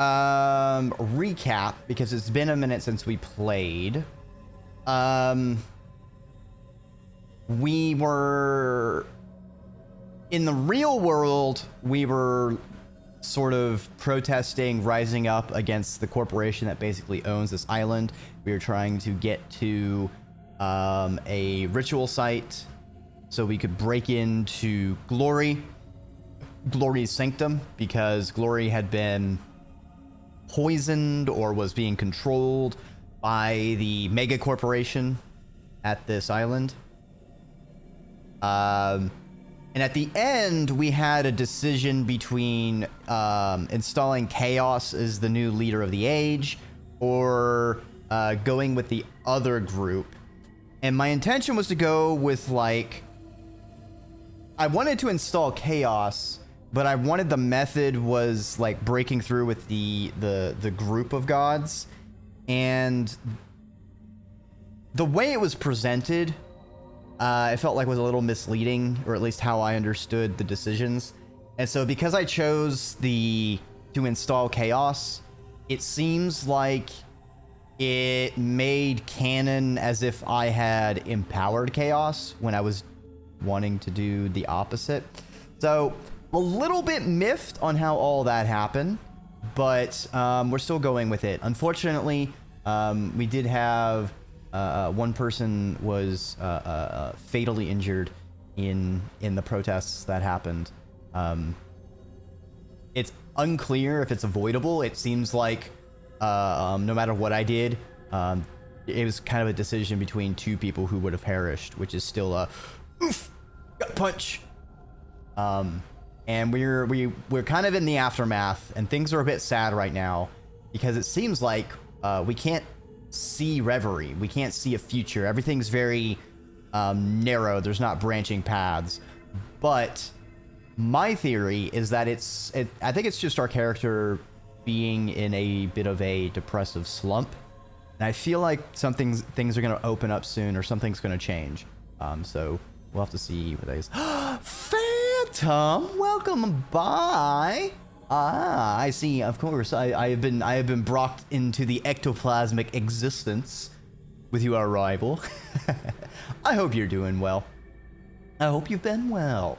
Recap, because it's been a minute since we played. We were in the real world, we were sort of protesting, rising up against the corporation that basically owns this island. We were trying to get to a ritual site so we could break into Glory's sanctum, because Glory had been poisoned or was being controlled by the mega corporation at this island. And at the end, we had a decision between installing Chaos as the new leader of the age, or going with the other group. And my intention was to go with, like, I wanted to install Chaos, but I wanted the method was like breaking through with the group of gods. And the way it was presented, it felt like was a little misleading, or at least how I understood the decisions. And so because I chose to install Chaos, it seems like it made canon as if I had empowered Chaos when I was wanting to do the opposite. So a little bit miffed on how all that happened, but we're still going with it. Unfortunately, we did have one person was fatally injured in the protests that happened. It's unclear if it's avoidable. It seems like no matter what I did, it was kind of a decision between two people who would have perished, which is still a oof, gut punch. And we're kind of in the aftermath, and things are a bit sad right now because it seems like we can't see Reverie. We can't see a future. Everything's very narrow. There's not branching paths. But my theory is that I think it's just our character being in a bit of a depressive slump. And I feel like things are going to open up soon, or something's going to change. So we'll have to see what that is. Phantom, welcome by. Ah, I see. Of course, I have been brought into the ectoplasmic existence with your arrival. I hope you're doing well. I hope you've been well.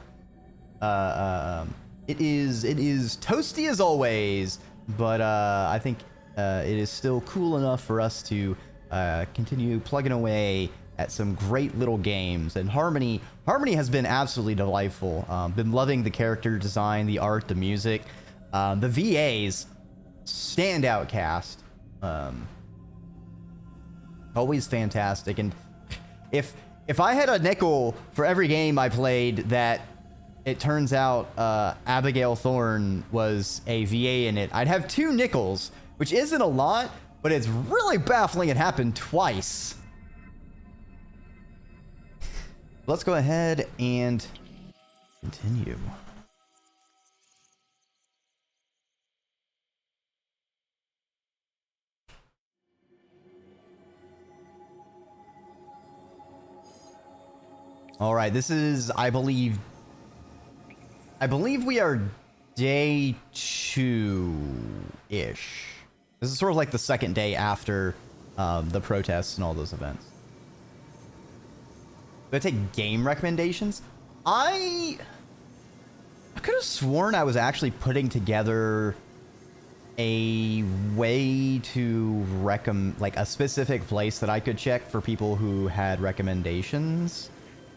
It is toasty as always, but I think it is still cool enough for us to continue plugging away at some great little games. And Harmony has been absolutely delightful. Been loving the character design, the art, the music. The VAs, standout cast. Always fantastic. And if I had a nickel for every game I played that it turns out Abigail Thorne was a VA in it, I'd have 2 nickels, which isn't a lot, but it's really baffling it happened twice. Let's go ahead and continue. All right, this is, I believe we are day 2-ish. This is sort of like the second day after the protests and all those events. Do I take game recommendations? I could have sworn I was actually putting together a way to recommend, like, a specific place that I could check for people who had recommendations.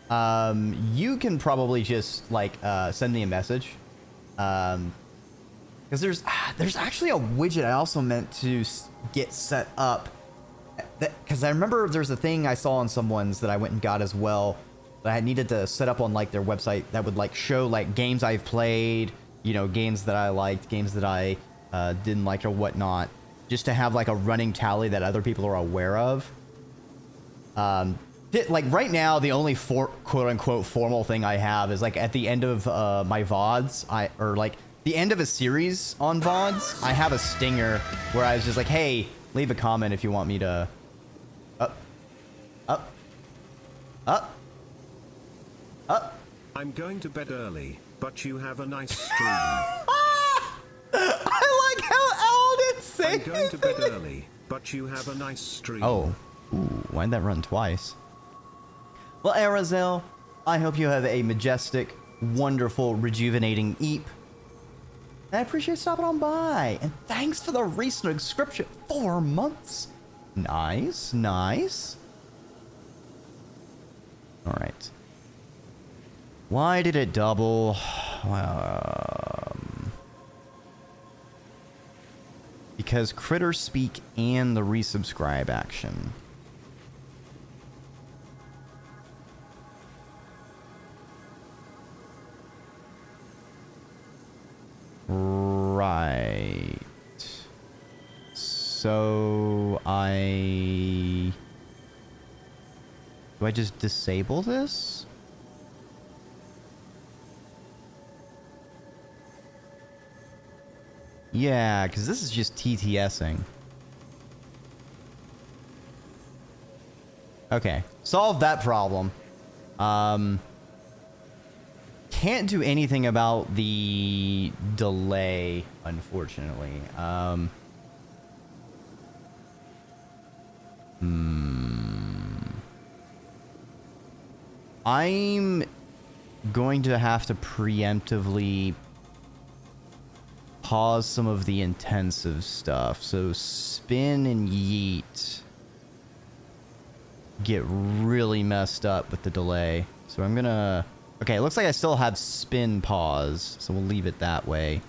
You can probably just like send me a message, because there's actually a widget I also meant to get set up, because I remember there's a thing I saw on someone's that I went and got as well, that I needed to set up on like their website that would like show like games I've played, you know, games that I liked, games that I didn't like or whatnot, just to have like a running tally that other people are aware of. Like right now, the only quote-unquote formal thing I have is like at the end of my VODs, or like the end of a series on VODs, I have a stinger where I was just like, hey, leave a comment if you want me to... Up. I'm going to bed early, but you have a nice stream. I like how see? I'm going to bed early, but you have a nice stream. Oh. Ooh, why'd that run twice? Well, Arazel, I hope you have a majestic, wonderful, rejuvenating eep. And I appreciate stopping on by. And thanks for the recent subscription. 4 months. Nice, nice. All right. Why did it double? Because critters speak and the resubscribe action. Right. So do I just disable this? Yeah, because this is just TTSing. Okay, solve that problem. Can't do anything about the delay, unfortunately. I'm going to have to preemptively pause some of the intensive stuff. So spin and yeet get really messed up with the delay. So I'm gonna... Okay, it looks like I still have spin pause, so we'll leave it that way.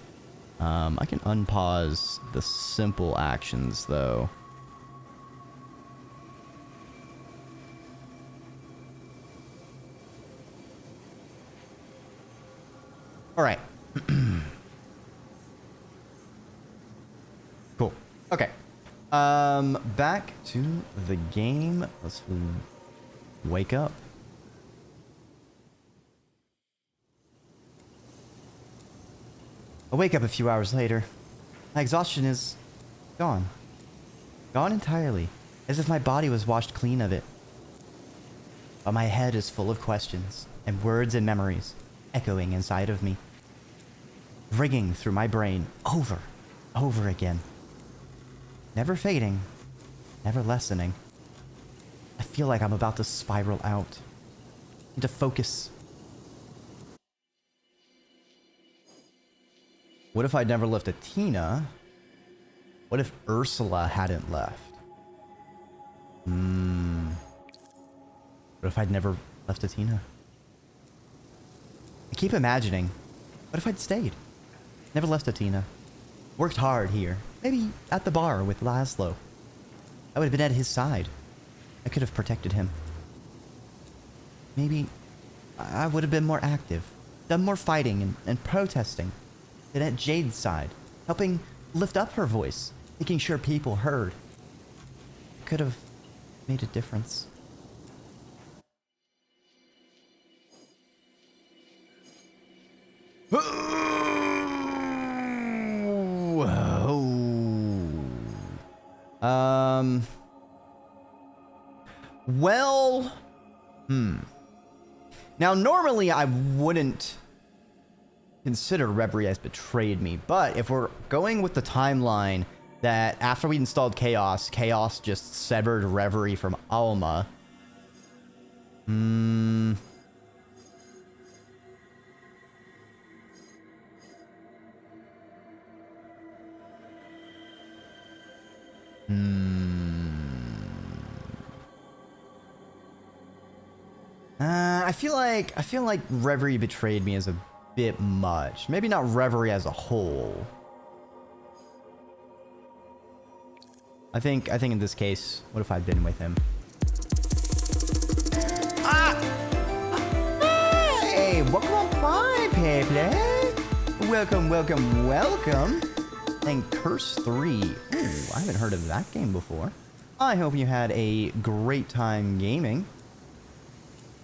I can unpause the simple actions, though. All right. Cool. Okay. Back to the game. Let's wake up. I wake up a few hours later. My exhaustion is gone. Gone entirely. As if my body was washed clean of it. But my head is full of questions and words and memories echoing inside of me. Ringing through my brain over again. Never fading, never lessening. I feel like I'm about to spiral out. Need to focus. What if I'd never left Athena? What if Ursula hadn't left? What if I'd never left Athena? I keep imagining, what if I'd stayed? Never left Athena. Worked hard here. Maybe at the bar with Laszlo. I would have been at his side. I could have protected him. Maybe I would have been more active. Done more fighting and protesting. Been at Jade's side. Helping lift up her voice. Making sure people heard. Could have made a difference. Well, Now, normally I wouldn't consider Reverie as betrayed me, but if we're going with the timeline that after we installed Chaos, Chaos just severed Reverie from Alma. I feel like Reverie betrayed me as a bit much. Maybe not Reverie as a whole. I think in this case, what if I'd been with him? Hey, welcome on by, Pepe. Welcome. And Curse 3. Ooh, I haven't heard of that game before. I hope you had a great time gaming.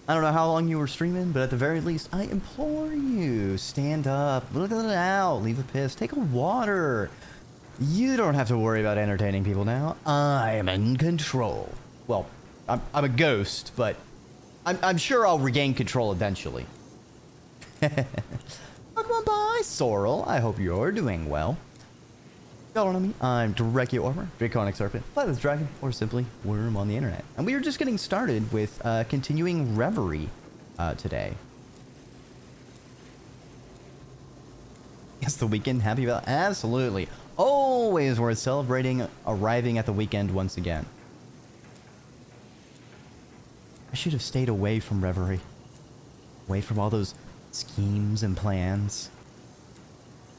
I don't know how long you were streaming, but at the very least, I implore you, stand up, look it out, leave a piss, take a water. You don't have to worry about entertaining people now. I am in control. Well, I'm a ghost, but I'm sure I'll regain control eventually. Welcome on by, Sorrel. I hope you're doing well. Y'all don't know me. I'm Dreki Armor, Draconic Serpent, Flightless Dragon, or simply Worm on the internet. And we are just getting started with continuing Reverie today. Is the weekend happy about? Absolutely. Always worth celebrating arriving at the weekend once again. I should have stayed away from Reverie. Away from all those schemes and plans.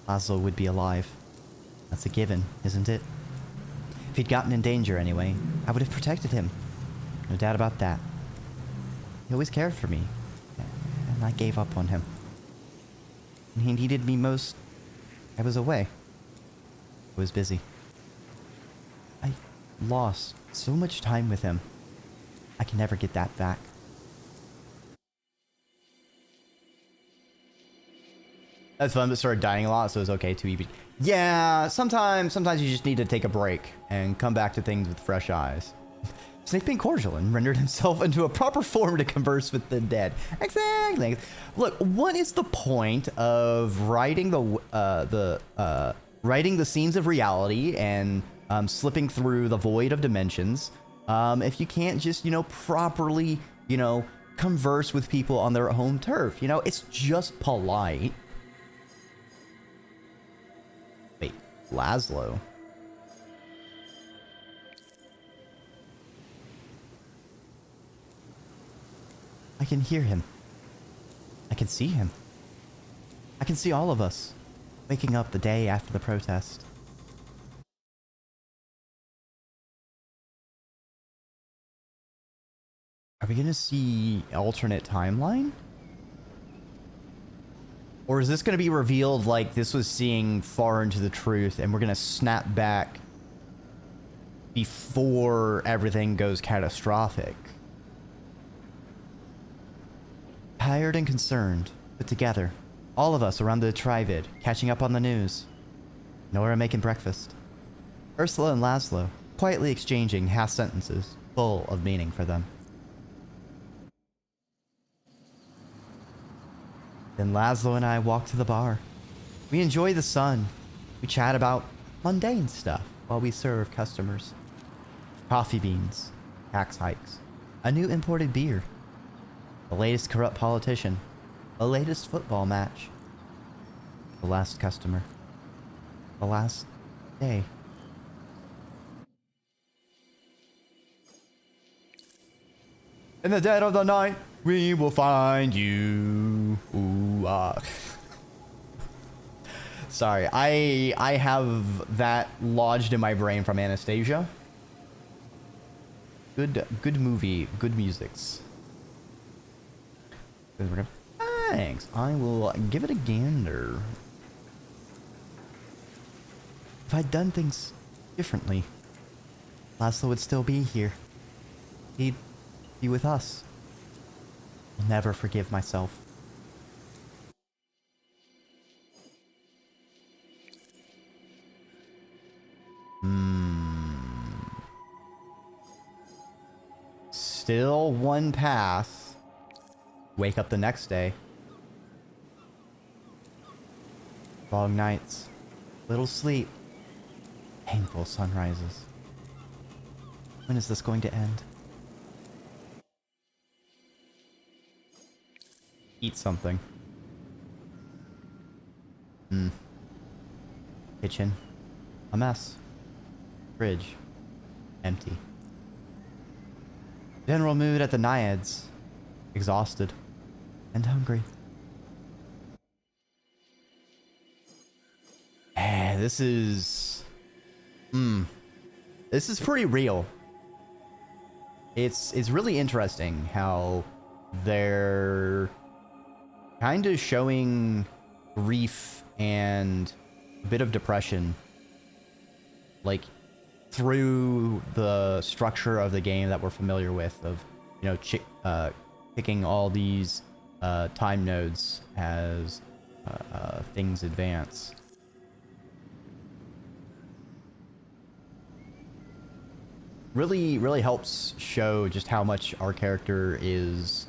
Laszlo would be alive. That's a given, isn't it? If he'd gotten in danger anyway, I would have protected him. No doubt about that. He always cared for me, and I gave up on him. When he needed me most, I was away. I was busy. I lost so much time with him. I can never get that back. That's fun, but started dying a lot, so it's okay to be. Yeah, sometimes you just need to take a break and come back to things with fresh eyes. Snake being cordial and rendered himself into a proper form to converse with the dead. Exactly. Look, what is the point of writing writing the scenes of reality and slipping through the void of dimensions if you can't just, properly, converse with people on their home turf? It's just polite. Wait, Laszlo? I can hear him. I can see him. I can see all of us waking up the day after the protest. Are we gonna see alternate timeline? Or is this gonna be revealed like this was seeing far into the truth and we're gonna snap back before everything goes catastrophic? Tired and concerned, but together, all of us around the Trivid, catching up on the news. Nora making breakfast. Ursula and Laszlo quietly exchanging half sentences full of meaning for them. Then Laszlo and I walk to the bar. We enjoy the sun. We chat about mundane stuff while we serve customers. Coffee beans, tax hikes, a new imported beer, the latest corrupt politician, the latest football match, the last customer, the last day. In the dead of the night, we will find you. Ooh, Sorry, I have that lodged in my brain from Anastasia. Good movie, good musics. Thanks. I will give it a gander. If I'd done things differently, Laszlo would still be here. He'd be with us. I'll never forgive myself. Still one path. Wake up the next day. Long nights. Little sleep. Painful sunrises. When is this going to end? Eat something. Kitchen. A mess. Fridge. Empty. General mood at the Naiads. Exhausted. And hungry. This is... This is pretty real. It's really interesting how they're kind of showing grief and a bit of depression, like, through the structure of the game that we're familiar with of, picking all these time nodes as things advance. Really helps show just how much our character is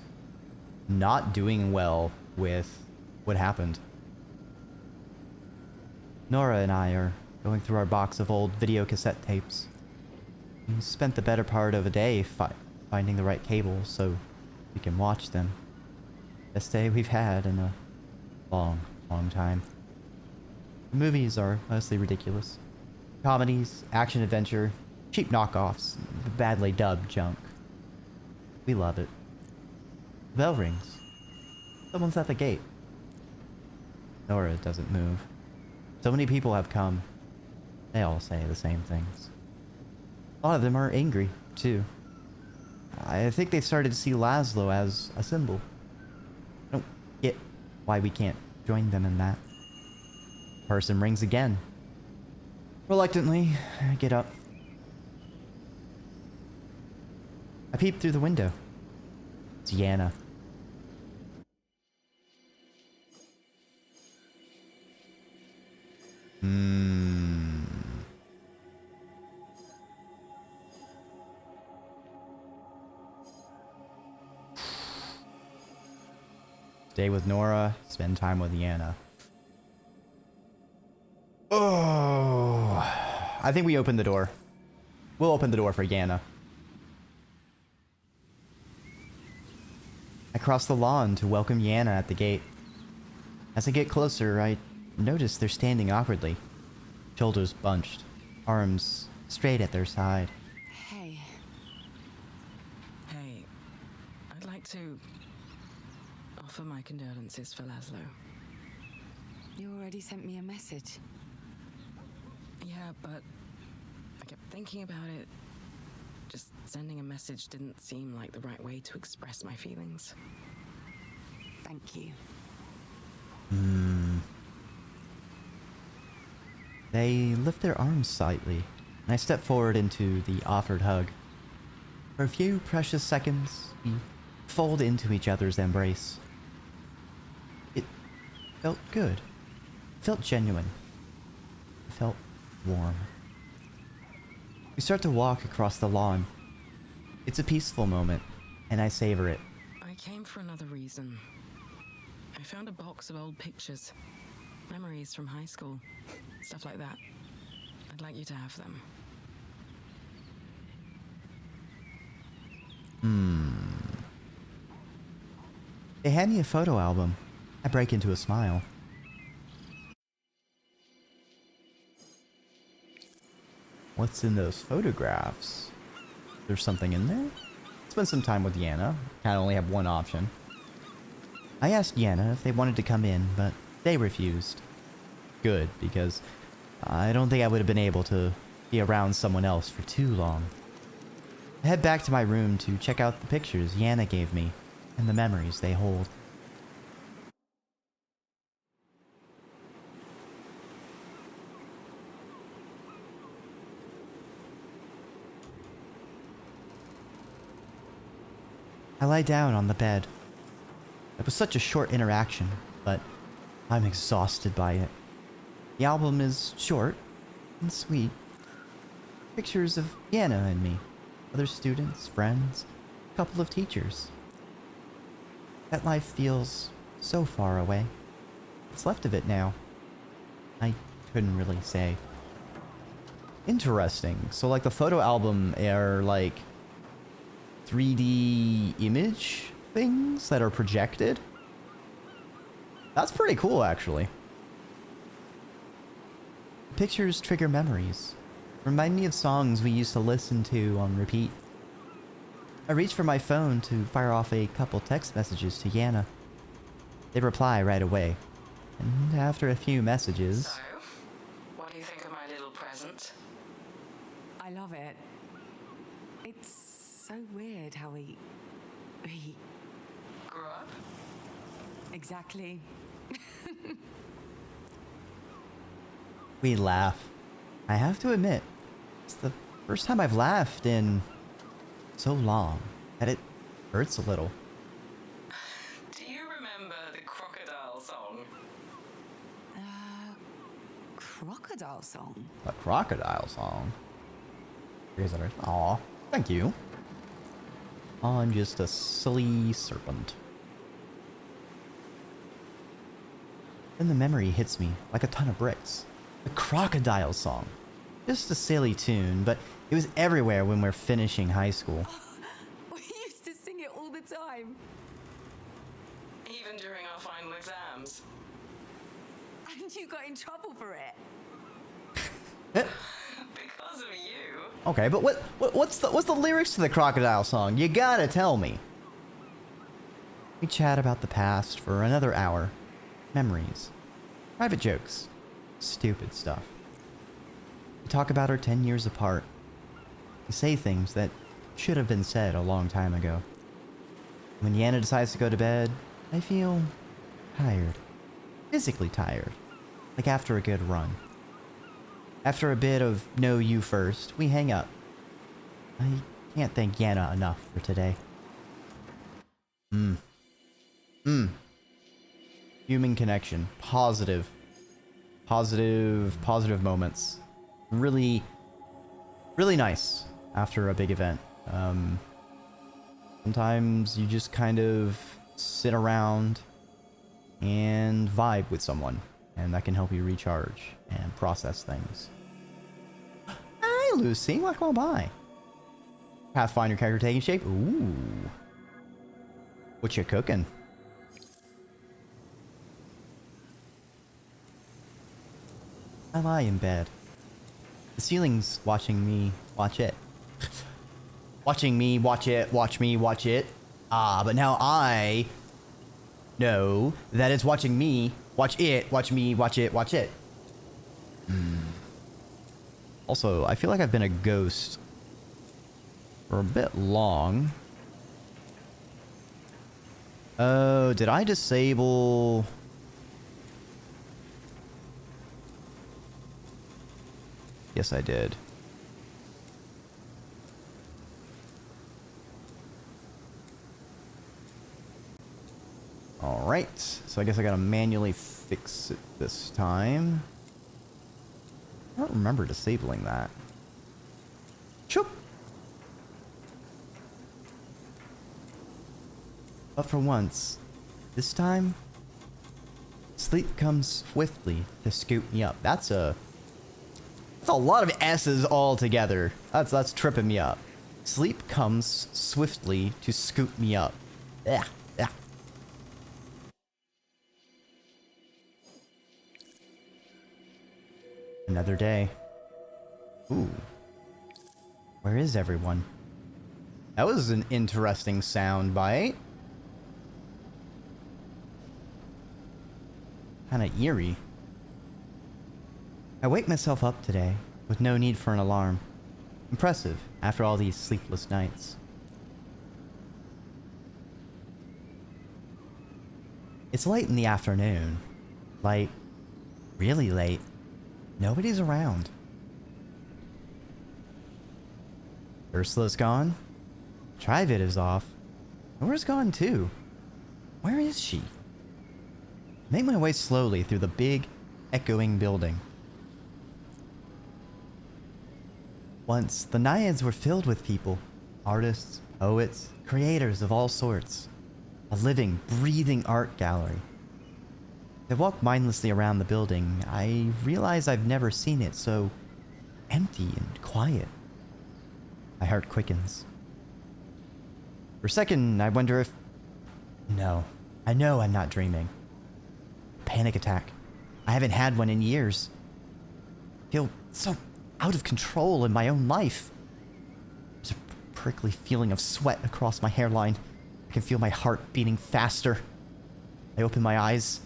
not doing well with what happened. Nora and I are going through our box of old video cassette tapes. We spent the better part of a day finding the right cable so we can watch them. Best day we've had in a long, long time. The movies are mostly ridiculous. Comedies, action-adventure, cheap knockoffs, badly dubbed junk. We love it. The bell rings. Someone's at the gate. Nora doesn't move. So many people have come. They all say the same things. A lot of them are angry, too. I think they started to see Laszlo as a symbol. I don't get why we can't join them in that. Person rings again. Reluctantly, I get up. I peep through the window. It's Yana. Stay with Nora, spend time with Yana. Oh, I think we open the door. We'll open the door for Yana. I cross the lawn to welcome Yana at the gate. As I get closer, I notice they're standing awkwardly. Shoulders bunched, arms straight at their side. Hey. Hey, I'd like to offer my condolences for Laszlo. You already sent me a message. Yeah, but I kept thinking about it. Just sending a message didn't seem like the right way to express my feelings. Thank you. They lift their arms slightly, and I step forward into the offered hug. For a few precious seconds, we fold into each other's embrace. It felt good. It felt genuine. It felt warm. We start to walk across the lawn. It's a peaceful moment, and I savor it. I came for another reason. I found a box of old pictures. Memories from high school. Stuff like that. I'd like you to have them. They hand me a photo album. I break into a smile. What's in those photographs? There's something in there? Spend some time with Yana. Kinda only have one option. I asked Yana if they wanted to come in, but they refused. Good, because I don't think I would have been able to be around someone else for too long. I head back to my room to check out the pictures Yana gave me and the memories they hold. I lie down on the bed. It was such a short interaction, but I'm exhausted by it. The album is short and sweet. Pictures of Yana and me, other students, friends, a couple of teachers. That life feels so far away. What's left of it now? I couldn't really say. Interesting. So like the photo album are like 3D image things that are projected? That's pretty cool, actually. Pictures trigger memories. Remind me of songs we used to listen to on repeat. I reach for my phone to fire off a couple text messages to Yana. They reply right away. And after a few messages... So, what do you think of my little present? I love it. It's so weird how we grew up. Exactly. We laugh. I have to admit, it's the first time I've laughed in so long that it hurts a little. Do you remember the crocodile song? Crocodile song? A crocodile song? Aw, thank you. I'm just a silly serpent. Then the memory hits me like a ton of bricks. The Crocodile song. Just a silly tune, but it was everywhere when we were finishing high school. We used to sing it all the time. Even during our final exams. And you got in trouble for it. Because of you. Okay, but what's the lyrics to the Crocodile song? You gotta tell me. We chat about the past for another hour. Memories. Private jokes. Stupid stuff. We talk about our 10 years apart. We say things that should have been said a long time ago. When Yana decides to go to bed, I feel tired. Physically tired. Like after a good run. After a bit of no you first, we hang up. I can't thank Yana enough for today. Human connection. Positive moments. Really nice after a big event. Sometimes you just kind of sit around and vibe with someone, and that can help you recharge and process things. Hi, Lucy. Welcome by. Pathfinder character taking shape. Ooh. What you cooking? I lie in bed. The ceiling's watching me watch it. Watching me watch it, watch me watch it. Ah, but now I know that it's watching me watch it, watch me watch it, watch it. Also, I feel like I've been a ghost for a bit long. Oh, did I disable... Yes, I did. Alright, so I guess I gotta manually fix it this time. I don't remember disabling that. Choop! But for once, this time, sleep comes swiftly to scoop me up. That's a lot of S's all together. That's tripping me up. Sleep comes swiftly to scoop me up. Yeah. Another day. Ooh. Where is everyone? That was an interesting sound bite. Kinda eerie. I wake myself up today with no need for an alarm. Impressive after all these sleepless nights. It's late in the afternoon. Like, really late. Nobody's around. Ursula's gone. Trivid is off. Nora's gone too. Where is she? Make my way slowly through the big, echoing building. Once, the Naiads were filled with people. Artists, poets, creators of all sorts. A living, breathing art gallery. As I walk mindlessly around the building, I realize I've never seen it so empty and quiet. My heart quickens. For a second, I wonder if... No, I know I'm not dreaming. Panic attack. I haven't had one in years. I feel so out of control in my own life. There's a prickly feeling of sweat across my hairline. I can feel my heart beating faster. I open my eyes.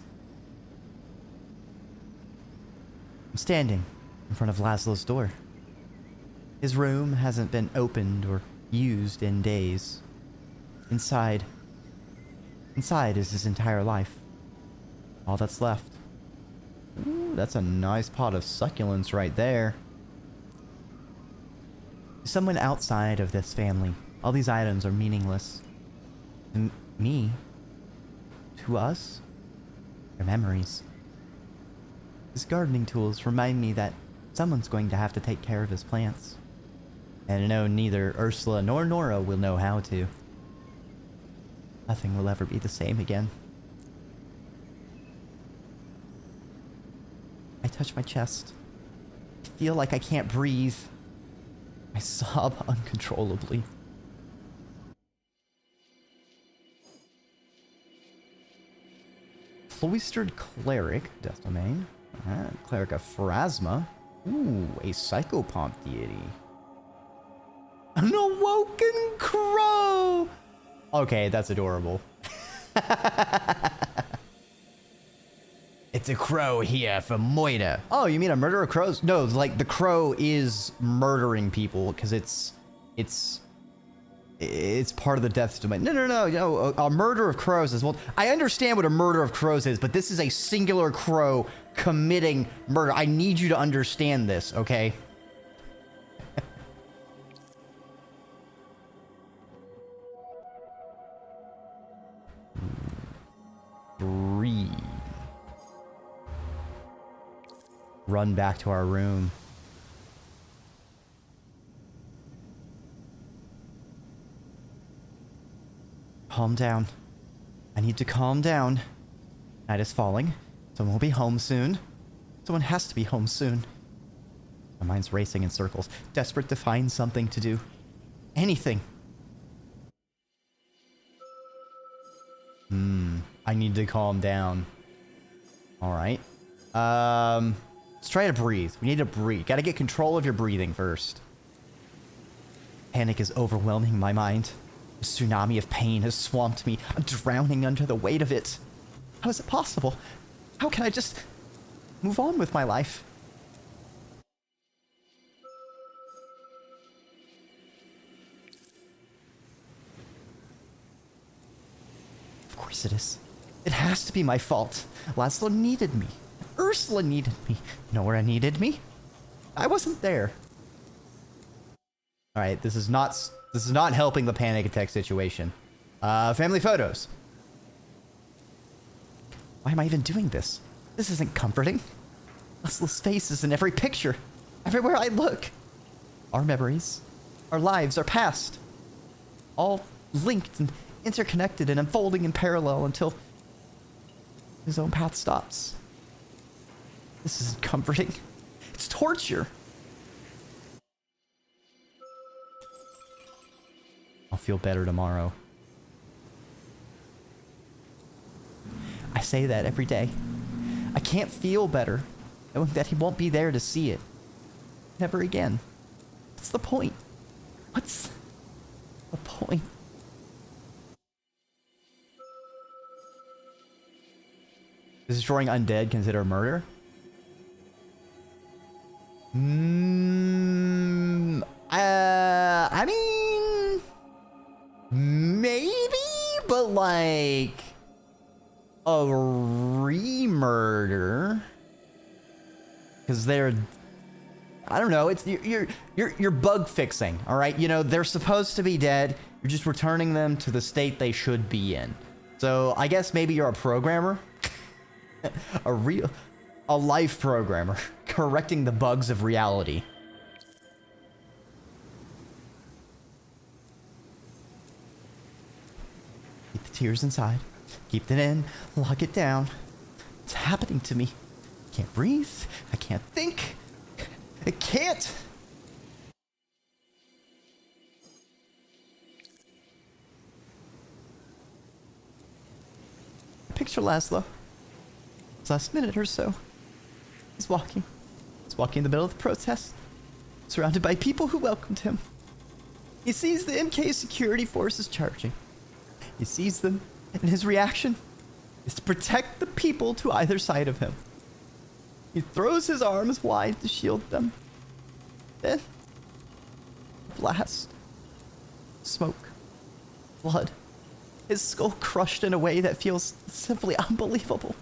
I'm standing in front of Laszlo's door. His room hasn't been opened or used in days. Inside is his entire life. All that's left. Ooh, that's a nice pot of succulents right there. To someone outside of this family, all these items are meaningless. To me, to us, they're memories. His gardening tools remind me that someone's going to have to take care of his plants. And I know neither Ursula nor Nora will know how to. Nothing will ever be the same again. I touch my chest. feel like I can't breathe. I sob uncontrollably. Cloistered Cleric, Death Domain. Cleric of Pharasma. Ooh, a Psychopomp deity. An Awoken Crow! Okay, that's adorable. It's a crow here for Moida. Oh, you mean a murder of crows? No, like the crow is murdering people because it's part of the death domain. No. A murder of crows is well. I understand what a murder of crows is, but this is a singular crow committing murder. I need you to understand this, okay? Breathe. Run back to our room. Calm down. I need to calm down. Night is falling. Someone will be home soon. Someone has to be home soon. My mind's racing in circles, desperate to find something to do. Anything. I need to calm down. All right. Let's try to breathe. We need to breathe. Gotta get control of your breathing first. Panic is overwhelming my mind. A tsunami of pain has swamped me. I'm drowning under the weight of it. How is it possible? How can I just move on with my life? Of course it is. It has to be my fault. Laszlo needed me. Ursula needed me. Nora needed me. I wasn't there. All right, this is not helping the panic attack situation. Family photos. Why am I even doing this? This isn't comforting. Laszlo's face is in every picture. Everywhere I look. Our memories, our lives, our past. All linked and interconnected and unfolding in parallel until his own path stops. This isn't comforting. It's torture. I'll feel better tomorrow. I say that every day. I can't feel better knowing that he won't be there to see it. Never again. What's the point? What's the point? Is destroying undead considered murder? I mean, maybe, but like a re-murder, because they're, I don't know. It's you're bug fixing, all right. You know they're supposed to be dead. You're just returning them to the state they should be in. So I guess maybe you're a programmer. A life programmer correcting the bugs of reality. Keep the tears inside. Keep them in. Lock it down. It's happening to me. I can't breathe. I can't think. I can't. Picture Laszlo. Last minute or so. He's walking. He's walking in the middle of the protest, surrounded by people who welcomed him. He sees the MK security forces charging. He sees them, and his reaction is to protect the people to either side of him. He throws his arms wide to shield them. Then, blast, smoke, blood. His skull crushed in a way that feels simply unbelievable.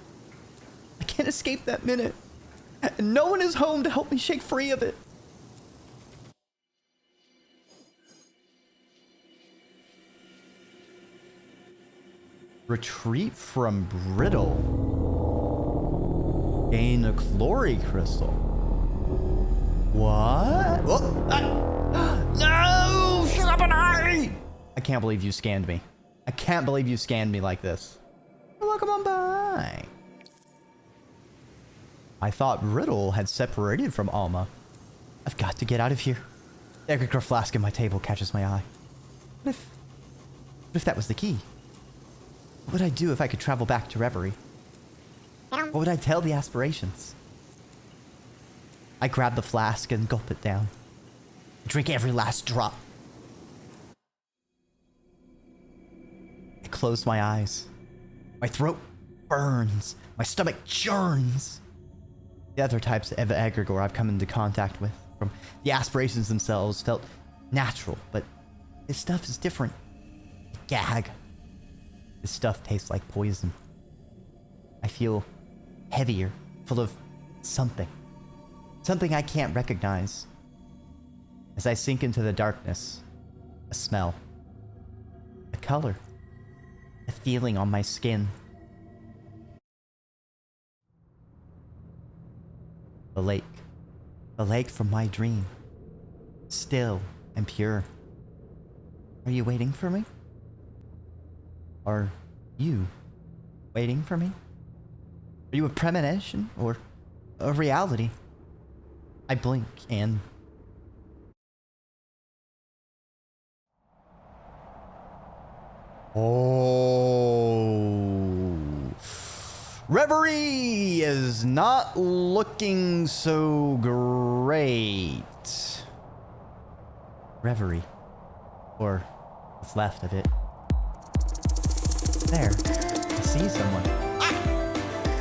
I can't escape that minute. And no one is home to help me shake free of it. Retreat from brittle. Gain a glory crystal. What? No! Shut up and hurry! I can't believe you scanned me. I can't believe you scanned me like this. Welcome on by. I thought Riddle had separated from Alma. I've got to get out of here. The Egregore flask in my table catches my eye. What if that was the key? What would I do if I could travel back to Reverie? What would I tell the aspirations? I grab the flask and gulp it down. I drink every last drop. I close my eyes. My throat burns. My stomach churns. The other types of egregore I've come into contact with, from the aspirations themselves, felt natural, but this stuff is different. I gag. This stuff tastes like poison. I feel heavier, full of something. Something I can't recognize. As I sink into the darkness, a smell, a color, a feeling on my skin. The lake from my dream, still and pure. Are you waiting for me? Are you waiting for me? Are you a premonition or a reality? I blink and... Oh... Reverie is not looking so great. Reverie. Or what's left of it. There. I see someone.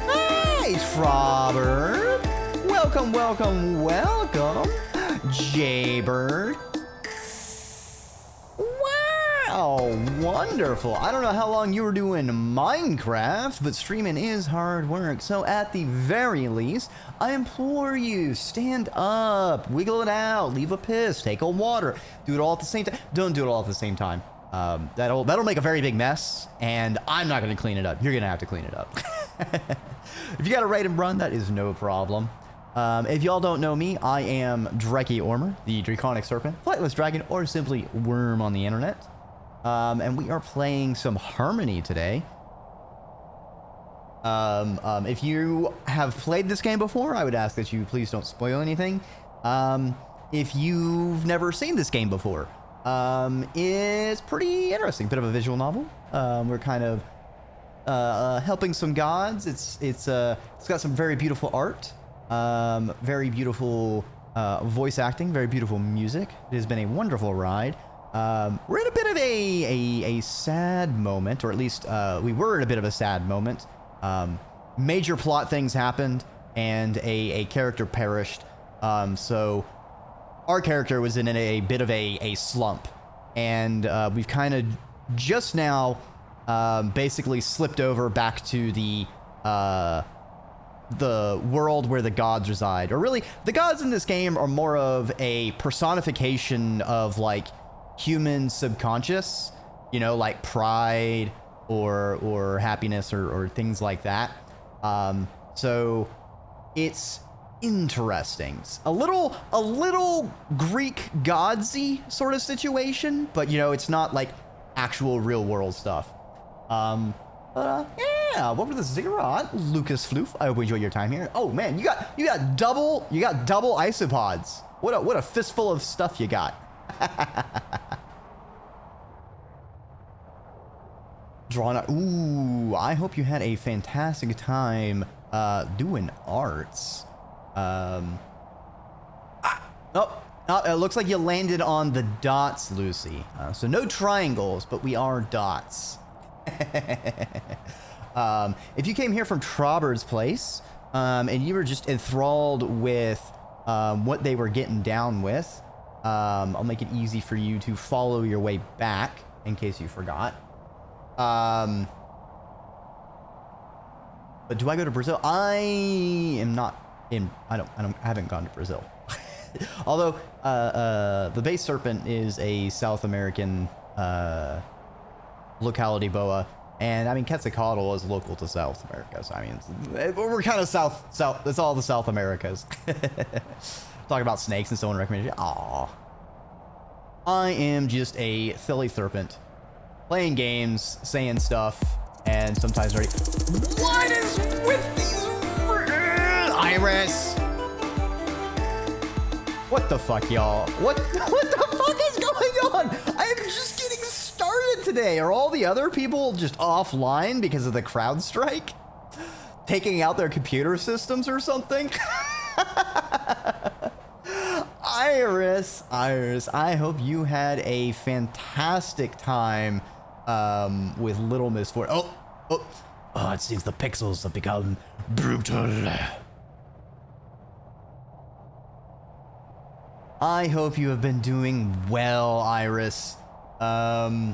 Hey, Trobber. Welcome, welcome, welcome. Jaybird. Wow, wonderful. I don't know how long you were doing Minecraft, but streaming is hard work. So at the very least, I implore you, stand up, wiggle it out, leave a piss, take a water, do it all at the same time. Don't do it all at the same time. That'll make a very big mess, and I'm not going to clean it up. You're going to have to clean it up. If you got a raid and run, that is no problem. If y'all don't know me, I am Dreki Ormer, the Draconic Serpent, Flightless Dragon, or simply Worm on the internet. And we are playing some Harmony today. If you have played this game before, I would ask that you please don't spoil anything. If you've never seen this game before, it's pretty interesting. Bit of a visual novel. We're kind of helping some gods. It's got some very beautiful art, very beautiful voice acting, very beautiful music. It has been a wonderful ride. We're in a bit of a sad moment, or at least we were in a bit of a sad moment. Major plot things happened, and a character perished. So our character was in a bit of a slump, and we've kind of just now basically slipped over back to the world where the gods reside. Or really, the gods in this game are more of a personification of like human subconscious, you know, like pride or happiness or things like that. So it's interesting. A little Greek godsy sort of situation, but you know, it's not like actual real world stuff. Yeah, what were the Ziggurat? Lucas Floof. I hope you enjoy your time here. Oh man, you got double isopods. What a fistful of stuff you got. Drawn out. Ooh, I hope you had a fantastic time doing arts. It looks like you landed on the dots, Lucy. So no triangles, but we are dots. If you came here from Trobber's place, and you were just enthralled with what they were getting down with, I'll make it easy for you to follow your way back in case you forgot. But do I go to Brazil? I am not in. I haven't gone to Brazil. Although the base Serpent is a South American locality boa, and I mean Quetzalcoatl is local to South America. So I mean we're kind of south. It's all the South Americas. Talk about snakes and someone recommended. Aw, I am just a silly serpent, playing games, saying stuff, and sometimes already. What is with these Iris? What the fuck, y'all? What the fuck is going on? I am just getting started today. Are all the other people just offline because of the crowd strike? Taking out their computer systems or something? Iris, I hope you had a fantastic time with Little Miss Fortune. Oh, it seems the pixels have become brutal. I hope you have been doing well, Iris. I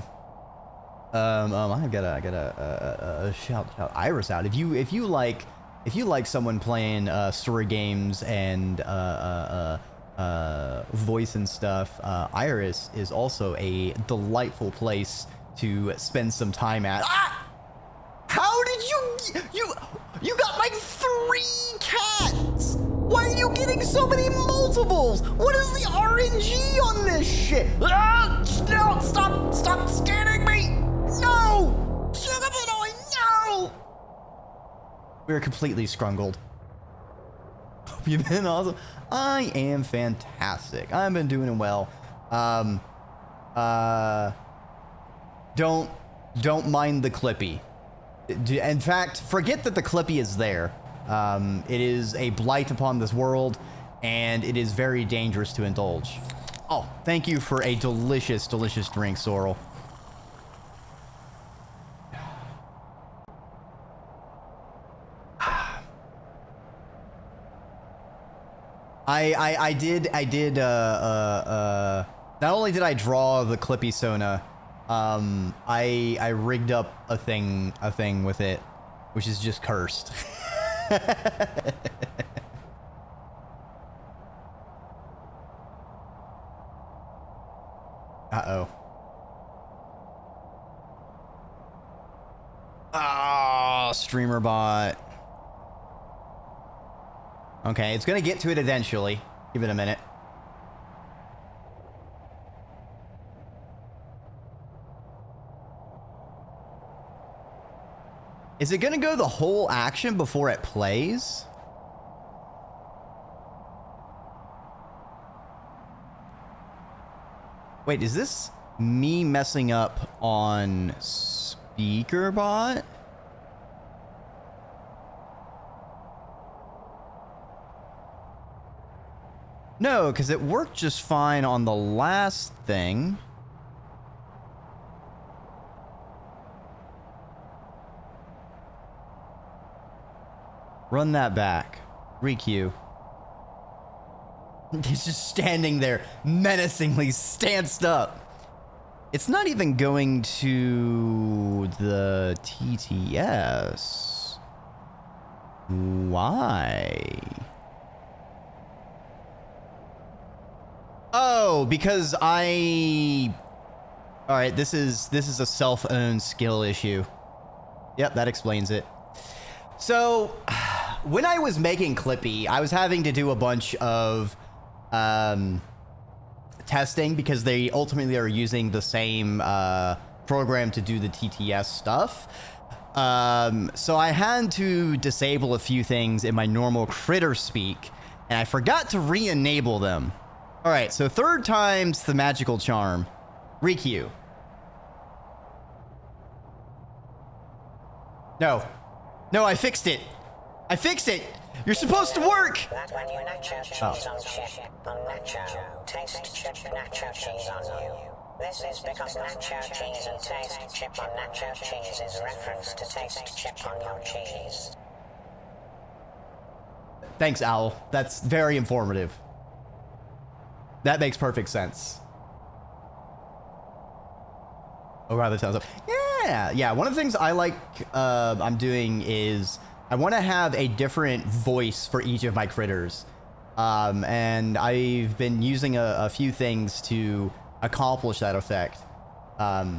gotta shout Iris out. If you like someone playing story games and voice and stuff, Iris is also a delightful place to spend some time at. Ah! How did you got like 3 cats? Why are you getting so many multiples? What is the RNG on this shit? Ah! No, stop scanning me! No! No! We're completely scrungled. Hope you've been awesome. I am fantastic. I've been doing well. Don't mind the Clippy. In fact, forget that the Clippy is there. It is a blight upon this world, and it is very dangerous to indulge. Oh, thank you for a delicious, delicious drink, Sorrel. I did, not only did I draw the Clippy Sona, I rigged up a thing with it, which is just cursed. Uh-oh. Oh, streamer bot. Okay, it's gonna get to it eventually. Give it a minute. Is it gonna go the whole action before it plays? Wait, is this me messing up on SpeakerBot? No, because it worked just fine on the last thing. Run that back. Requeue. He's just standing there, menacingly stanced up. It's not even going to the TTS. Why? Oh, because I... Alright, this is a self-owned skill issue. Yep, that explains it. So, when I was making Clippy, I was having to do a bunch of testing because they ultimately are using the same program to do the TTS stuff. So I had to disable a few things in my normal critter speak, and I forgot to re-enable them. All right, so 3rd time's the magical charm. Requeue. No, I fixed it. I fixed it. You're supposed to work. That when you nacho cheese on chip on nacho, taste chip nacho cheese on you. This is because nacho cheese and taste chip on nacho cheese is reference to taste chip on your cheese. Thanks, Owl. That's very informative. That makes perfect sense. Oh, wow, that sounds up. Yeah. One of the things I like I'm doing is I want to have a different voice for each of my critters. And I've been using a few things to accomplish that effect.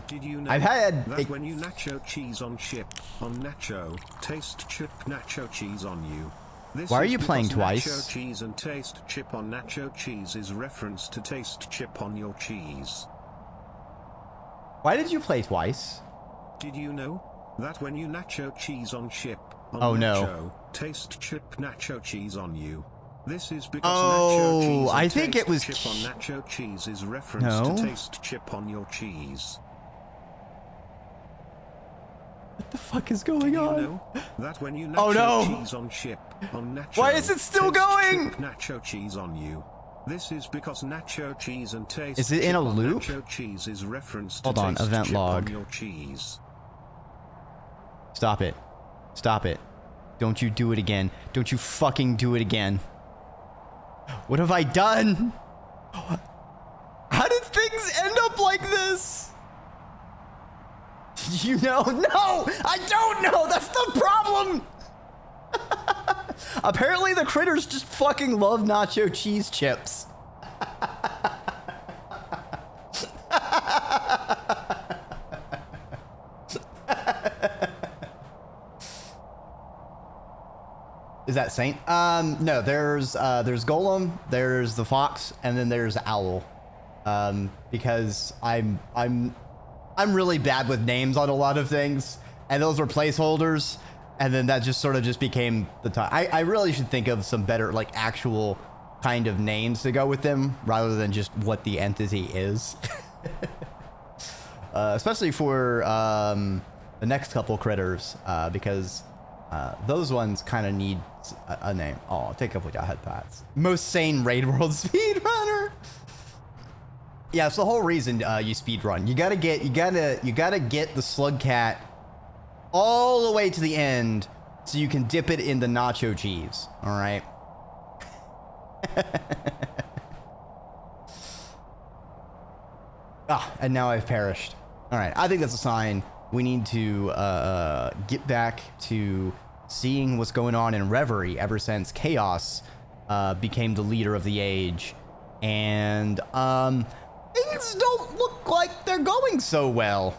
Did you know I've had that when you nacho cheese on chip on nacho, taste chip nacho cheese on you? This Why are is you playing because twice? Nacho cheese and taste chip on nacho cheese is reference to taste chip on your cheese. Why did you play twice? Did you know that when you nacho cheese on chip on Oh, nacho, no. taste chip nacho cheese on you? This is because Oh, nacho cheese and I think taste it was chip on nacho cheese is reference No. to taste chip on your cheese. What the fuck is going You on? know that when you nacho Oh, no. cheese on chip on nacho. Why is it still taste going? chip nacho cheese on you. This is because nacho cheese and taste Is it in chip a on loop? nacho cheese is reference to Hold on, taste event chip log. on your cheese. Stop it. Stop it. Don't you do it again. Don't you fucking do it again. What have I done? How did things end up like this? You know? No! I don't know! That's the problem! Apparently the critters just fucking love nacho cheese chips. Is that Saint? No, there's Golem, there's the Fox, and then there's Owl. Because I'm really bad with names on a lot of things, and those were placeholders, and then that just sort of just became the time. I really should think of some better, like, actual kind of names to go with them, rather than just what the entity is. Especially for the next couple critters, because those ones kind of need a name. Oh, take up with your headpads. Most sane raid world speedrunner. Yeah, it's the whole reason you speedrun. You gotta get the slug cat all the way to the end so you can dip it in the nacho cheese. All right. And now I've perished. All right, I think that's a sign we need to get back to seeing what's going on in Reverie ever since Chaos became the leader of the age. And things don't look like they're going so well.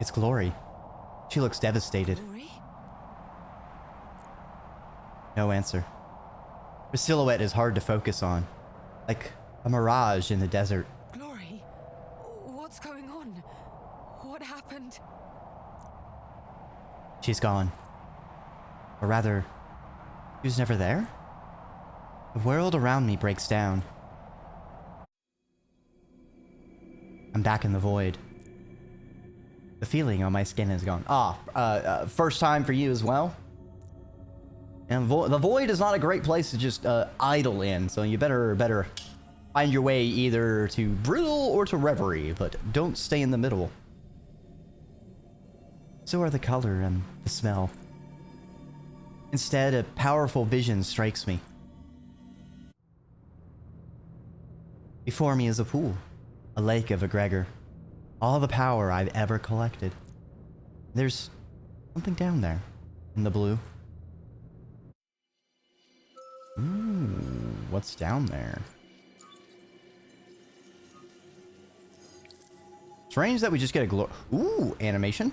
It's Glory. She looks devastated. Glory? No answer. Her silhouette is hard to focus on, like a mirage in the desert. Glory? What's going on? What happened? She's gone. Or rather, she was never there? The world around me breaks down. I'm back in the void. The feeling on my skin is gone. First time for you as well? And the void is not a great place to just idle in, so you better find your way either to Brutal or to Reverie, but don't stay in the middle. So are the color and the smell. Instead, a powerful vision strikes me. Before me is a pool, a lake of egregor, all the power I've ever collected. There's something down there, in the blue. Ooh, what's down there? Strange that we just get a ooh, animation.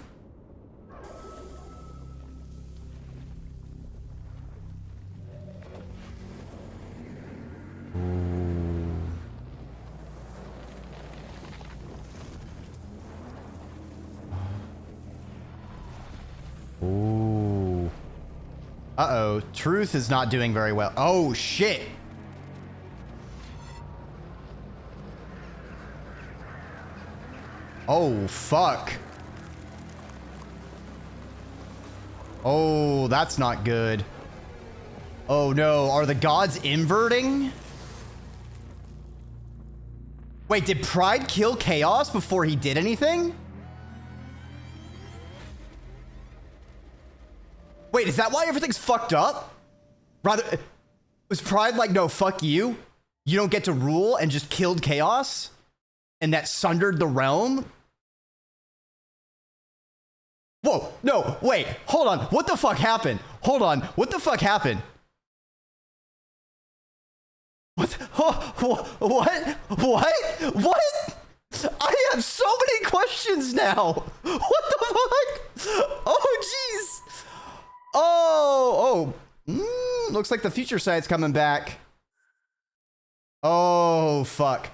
Ooh. Uh-oh. Truth is not doing very well. Oh, shit. Oh, fuck. Oh, that's not good. Oh, no. Are the gods inverting? Wait, did Pride kill Chaos before he did anything? Wait, is that why everything's fucked up? Rather, was Pride like, no, fuck you? You don't get to rule, and just killed Chaos? And that sundered the realm? Whoa, no, wait, hold on. What the fuck happened? Hold on, what the fuck happened? What? What? What? I have so many questions now. What the fuck? Oh, jeez. Looks like the future site's coming back. Oh, fuck.